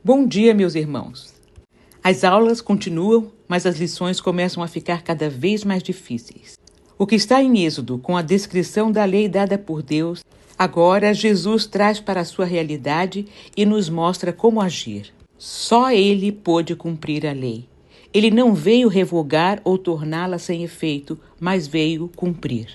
Bom dia, meus irmãos. As aulas continuam, mas as lições começam a ficar cada vez mais difíceis. O que está em Êxodo, com a descrição da lei dada por Deus, agora Jesus traz para a sua realidade e nos mostra como agir. Só Ele pôde cumprir a lei. Ele não veio revogar ou torná-la sem efeito, mas veio cumprir.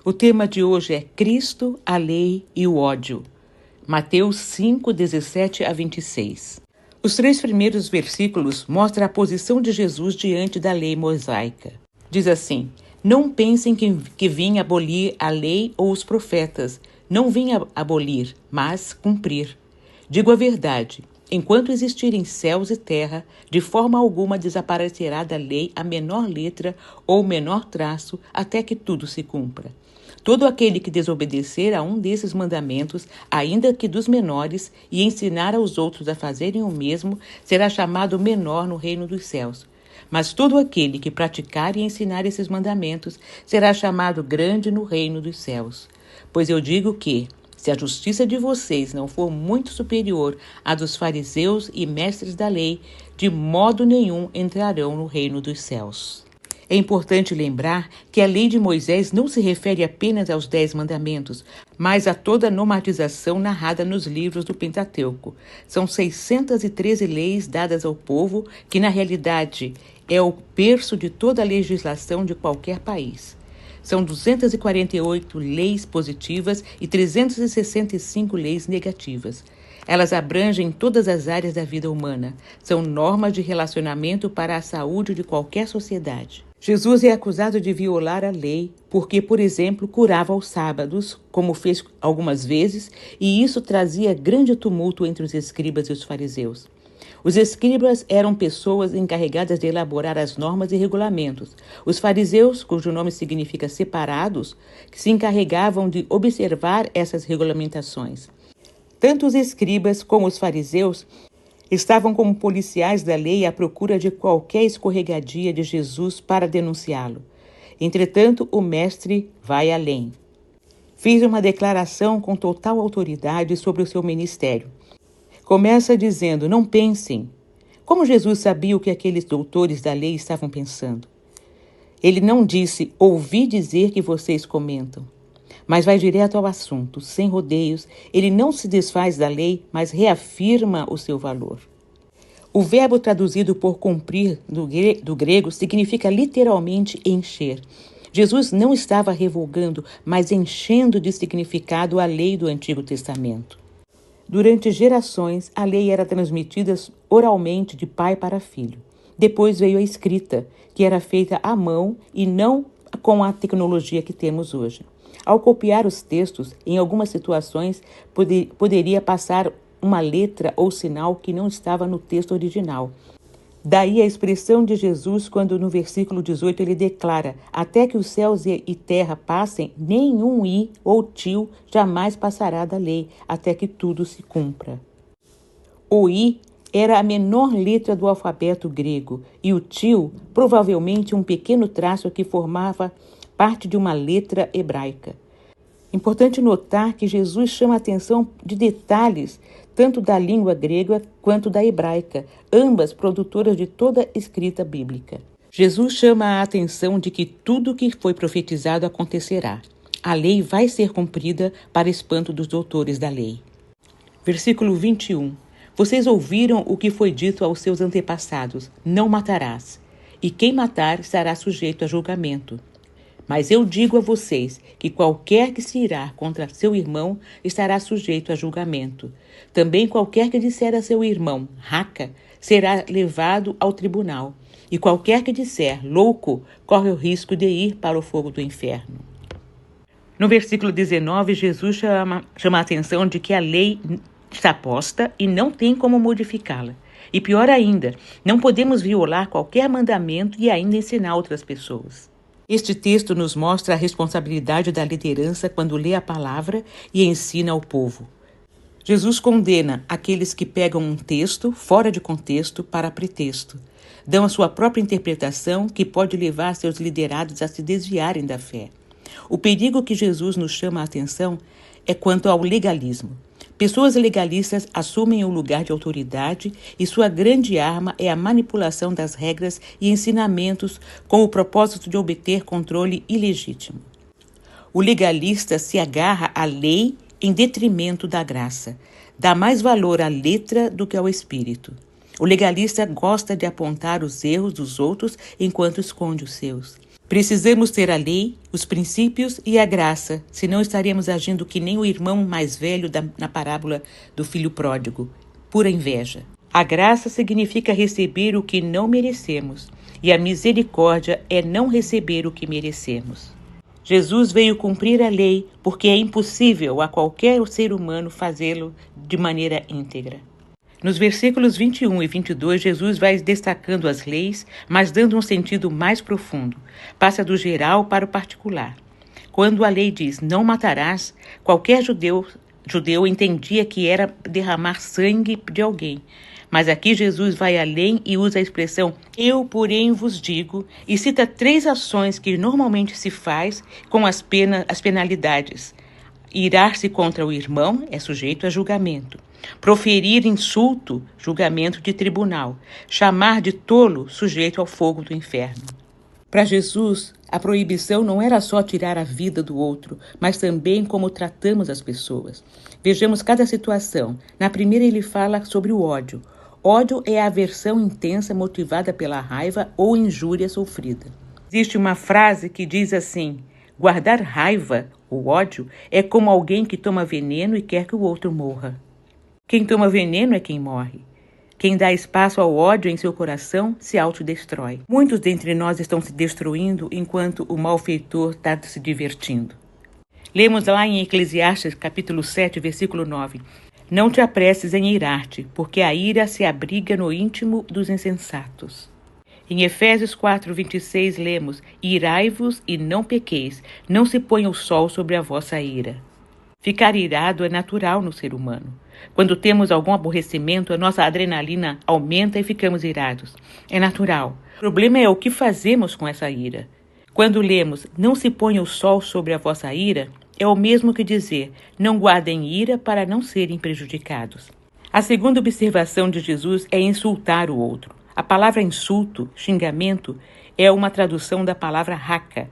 O tema de hoje é Cristo, a lei e o ódio. Mateus 5, 17 a 26. Os 3 primeiros versículos mostram a posição de Jesus diante da lei mosaica. Diz assim: não pensem que vim abolir a lei ou os profetas. Não vim abolir, mas cumprir. Digo a verdade. Enquanto existirem céus e terra, de forma alguma desaparecerá da lei a menor letra ou menor traço, até que tudo se cumpra. Todo aquele que desobedecer a um desses mandamentos, ainda que dos menores, e ensinar aos outros a fazerem o mesmo, será chamado menor no reino dos céus. Mas todo aquele que praticar e ensinar esses mandamentos será chamado grande no reino dos céus. Pois eu digo que, se a justiça de vocês não for muito superior à dos fariseus e mestres da lei, de modo nenhum entrarão no reino dos céus. É importante lembrar que a lei de Moisés não se refere apenas aos 10 mandamentos, mas a toda a normatização narrada nos livros do Pentateuco. São 613 leis dadas ao povo, que na realidade é o berço de toda a legislação de qualquer país. São 248 leis positivas e 365 leis negativas. Elas abrangem todas as áreas da vida humana. São normas de relacionamento para a saúde de qualquer sociedade. Jesus é acusado de violar a lei porque, por exemplo, curava aos sábados, como fez algumas vezes, e isso trazia grande tumulto entre os escribas e os fariseus. Os escribas eram pessoas encarregadas de elaborar as normas e regulamentos. Os fariseus, cujo nome significa separados, que se encarregavam de observar essas regulamentações. Tanto os escribas como os fariseus estavam como policiais da lei à procura de qualquer escorregadia de Jesus para denunciá-lo. Entretanto, o mestre vai além. Fez uma declaração com total autoridade sobre o seu ministério. Começa dizendo: não pensem. Como Jesus sabia o que aqueles doutores da lei estavam pensando? Ele não disse: ouvi dizer que vocês comentam. Mas vai direto ao assunto, sem rodeios. Ele não se desfaz da lei, mas reafirma o seu valor. O verbo traduzido por cumprir do grego significa literalmente encher. Jesus não estava revogando, mas enchendo de significado a lei do Antigo Testamento. Durante gerações, a lei era transmitida oralmente de pai para filho. Depois veio a escrita, que era feita à mão e não com a tecnologia que temos hoje. Ao copiar os textos, em algumas situações, poderia passar uma letra ou sinal que não estava no texto original. Daí a expressão de Jesus quando no versículo 18 ele declara: até que os céus e terra passem, nenhum i ou tio jamais passará da lei, até que tudo se cumpra. O i era a menor letra do alfabeto grego e o tio, provavelmente um pequeno traço que formava parte de uma letra hebraica. Importante notar que Jesus chama a atenção de detalhes tanto da língua grega quanto da hebraica, ambas produtoras de toda a escrita bíblica. Jesus chama a atenção de que tudo o que foi profetizado acontecerá. A lei vai ser cumprida para espanto dos doutores da lei. Versículo 21. Vocês ouviram o que foi dito aos seus antepassados: não matarás, e quem matar estará sujeito a julgamento. Mas eu digo a vocês que qualquer que se irá contra seu irmão estará sujeito a julgamento. Também qualquer que disser a seu irmão, raca, será levado ao tribunal. E qualquer que disser, louco, corre o risco de ir para o fogo do inferno. No versículo 19, Jesus chama a atenção de que a lei está posta e não tem como modificá-la. E pior ainda, não podemos violar qualquer mandamento e ainda ensinar outras pessoas. Este texto nos mostra a responsabilidade da liderança quando lê a palavra e ensina ao povo. Jesus condena aqueles que pegam um texto fora de contexto para pretexto. Dão a sua própria interpretação que pode levar seus liderados a se desviarem da fé. O perigo que Jesus nos chama a atenção é quanto ao legalismo. Pessoas legalistas assumem o lugar de autoridade e sua grande arma é a manipulação das regras e ensinamentos com o propósito de obter controle ilegítimo. O legalista se agarra à lei em detrimento da graça. Dá mais valor à letra do que ao espírito. O legalista gosta de apontar os erros dos outros enquanto esconde os seus. Precisamos ter a lei, os princípios e a graça, senão estaremos agindo que nem o irmão mais velho na parábola do filho pródigo, pura inveja. A graça significa receber o que não merecemos, e a misericórdia é não receber o que merecemos. Jesus veio cumprir a lei porque é impossível a qualquer ser humano fazê-lo de maneira íntegra. Nos versículos 21 e 22, Jesus vai destacando as leis, mas dando um sentido mais profundo. Passa do geral para o particular. Quando a lei diz, não matarás, qualquer judeu entendia que era derramar sangue de alguém. Mas aqui Jesus vai além e usa a expressão eu, porém, vos digo, e cita 3 ações que normalmente se faz com as penalidades. Irar-se contra o irmão é sujeito a julgamento. Proferir insulto, julgamento de tribunal. Chamar de tolo, sujeito ao fogo do inferno. Para Jesus, a proibição não era só tirar a vida do outro, mas também como tratamos as pessoas. Vejamos cada situação. Na primeira ele fala sobre o ódio. Ódio é a aversão intensa motivada pela raiva ou injúria sofrida. Existe uma frase que diz assim: guardar raiva, o ódio, é como alguém que toma veneno e quer que o outro morra. Quem toma veneno é quem morre. Quem dá espaço ao ódio em seu coração se autodestrói. Muitos dentre nós estão se destruindo enquanto o malfeitor está se divertindo. Lemos lá em Eclesiastes, capítulo 7, versículo 9. Não te apresses em irar-te, porque a ira se abriga no íntimo dos insensatos. Em Efésios 4, 26, lemos, irai-vos e não pequeis, não se ponha o sol sobre a vossa ira. Ficar irado é natural no ser humano. Quando temos algum aborrecimento, a nossa adrenalina aumenta e ficamos irados. É natural. O problema é o que fazemos com essa ira. Quando lemos, não se ponha o sol sobre a vossa ira, é o mesmo que dizer, não guardem ira para não serem prejudicados. A segunda observação de Jesus é insultar o outro. A palavra insulto, xingamento, é uma tradução da palavra raca,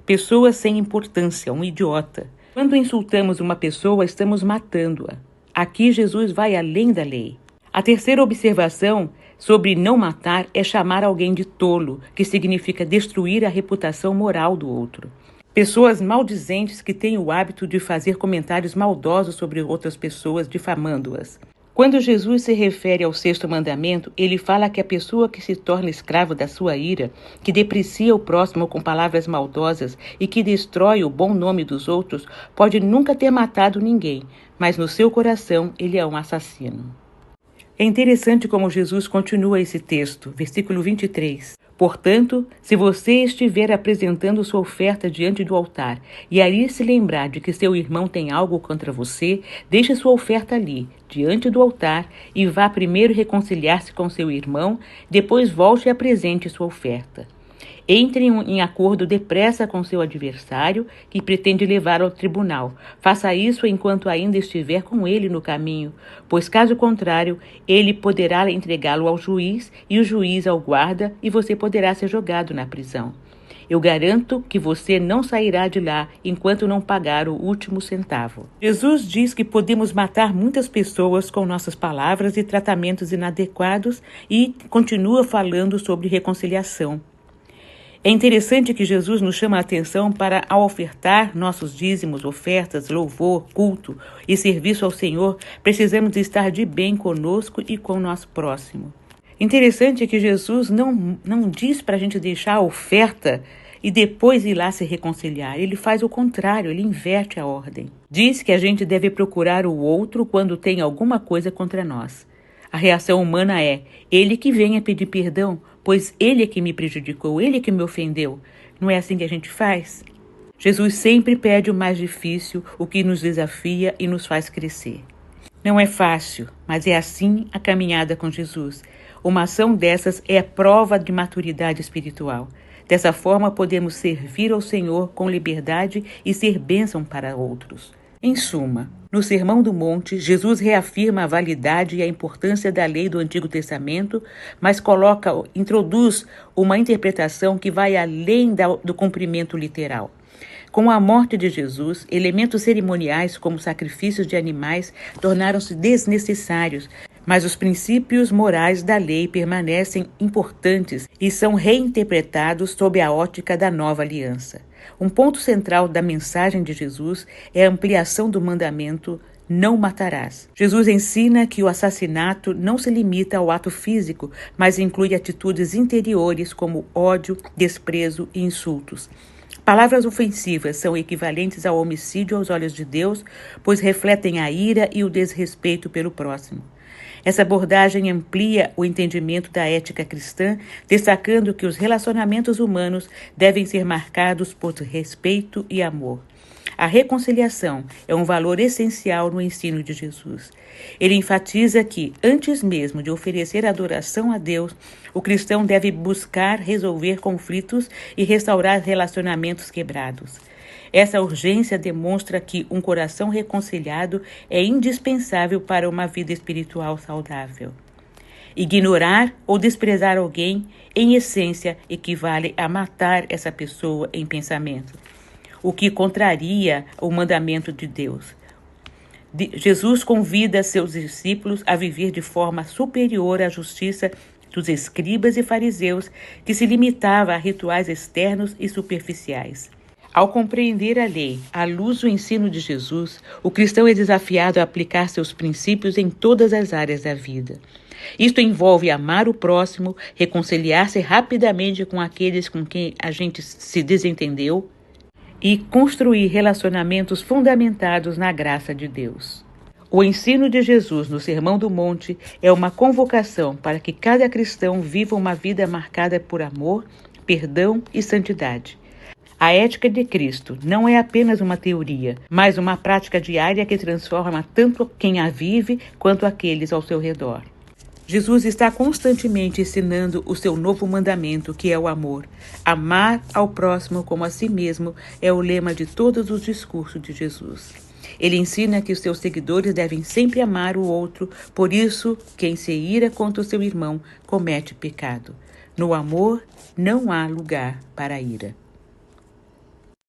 pessoa sem importância, um idiota. Quando insultamos uma pessoa, estamos matando-a. Aqui Jesus vai além da lei. A terceira observação sobre não matar é chamar alguém de tolo, que significa destruir a reputação moral do outro. Pessoas maldizentes que têm o hábito de fazer comentários maldosos sobre outras pessoas, difamando-as. Quando Jesus se refere ao 6º mandamento, ele fala que a pessoa que se torna escravo da sua ira, que deprecia o próximo com palavras maldosas e que destrói o bom nome dos outros, pode nunca ter matado ninguém, mas no seu coração ele é um assassino. É interessante como Jesus continua esse texto, versículo 23. Portanto, se você estiver apresentando sua oferta diante do altar e aí se lembrar de que seu irmão tem algo contra você, deixe sua oferta ali, diante do altar, e vá primeiro reconciliar-se com seu irmão, depois volte e apresente sua oferta. Entre em acordo depressa com seu adversário, que pretende levar ao tribunal. Faça isso enquanto ainda estiver com ele no caminho, pois caso contrário, ele poderá entregá-lo ao juiz e o juiz ao guarda e você poderá ser jogado na prisão. Eu garanto que você não sairá de lá enquanto não pagar o último centavo. Jesus diz que podemos matar muitas pessoas com nossas palavras e tratamentos inadequados e continua falando sobre reconciliação. É interessante que Jesus nos chama a atenção para, ao ofertar nossos dízimos, ofertas, louvor, culto e serviço ao Senhor, precisamos estar de bem conosco e com o nosso próximo. Interessante que Jesus não diz para a gente deixar a oferta e depois ir lá se reconciliar. Ele faz o contrário, ele inverte a ordem. Diz que a gente deve procurar o outro quando tem alguma coisa contra nós. A reação humana é, ele que venha pedir perdão, pois ele é que me prejudicou, ele é que me ofendeu. Não é assim que a gente faz? Jesus sempre pede o mais difícil, o que nos desafia e nos faz crescer. Não é fácil, mas é assim a caminhada com Jesus. Uma ação dessas é a prova de maturidade espiritual. Dessa forma, podemos servir ao Senhor com liberdade e ser bênção para outros. Em suma, no Sermão do Monte, Jesus reafirma a validade e a importância da lei do Antigo Testamento, mas introduz uma interpretação que vai além do cumprimento literal. Com a morte de Jesus, elementos cerimoniais como sacrifícios de animais tornaram-se desnecessários, mas os princípios morais da lei permanecem importantes e são reinterpretados sob a ótica da nova aliança. Um ponto central da mensagem de Jesus é a ampliação do mandamento "não matarás". Jesus ensina que o assassinato não se limita ao ato físico, mas inclui atitudes interiores como ódio, desprezo e insultos. Palavras ofensivas são equivalentes ao homicídio aos olhos de Deus, pois refletem a ira e o desrespeito pelo próximo. Essa abordagem amplia o entendimento da ética cristã, destacando que os relacionamentos humanos devem ser marcados por respeito e amor. A reconciliação é um valor essencial no ensino de Jesus. Ele enfatiza que, antes mesmo de oferecer adoração a Deus, o cristão deve buscar resolver conflitos e restaurar relacionamentos quebrados. Essa urgência demonstra que um coração reconciliado é indispensável para uma vida espiritual saudável. Ignorar ou desprezar alguém, em essência, equivale a matar essa pessoa em pensamento, o que contraria o mandamento de Deus. Jesus convida seus discípulos a viver de forma superior à justiça dos escribas e fariseus, que se limitava a rituais externos e superficiais. Ao compreender a lei à luz do ensino de Jesus, o cristão é desafiado a aplicar seus princípios em todas as áreas da vida. Isto envolve amar o próximo, reconciliar-se rapidamente com aqueles com quem a gente se desentendeu e construir relacionamentos fundamentados na graça de Deus. O ensino de Jesus no Sermão do Monte é uma convocação para que cada cristão viva uma vida marcada por amor, perdão e santidade. A ética de Cristo não é apenas uma teoria, mas uma prática diária que transforma tanto quem a vive quanto aqueles ao seu redor. Jesus está constantemente ensinando o seu novo mandamento, que é o amor. Amar ao próximo como a si mesmo é o lema de todos os discursos de Jesus. Ele ensina que os seus seguidores devem sempre amar o outro, por isso, quem se ira contra o seu irmão comete pecado. No amor, não há lugar para a ira.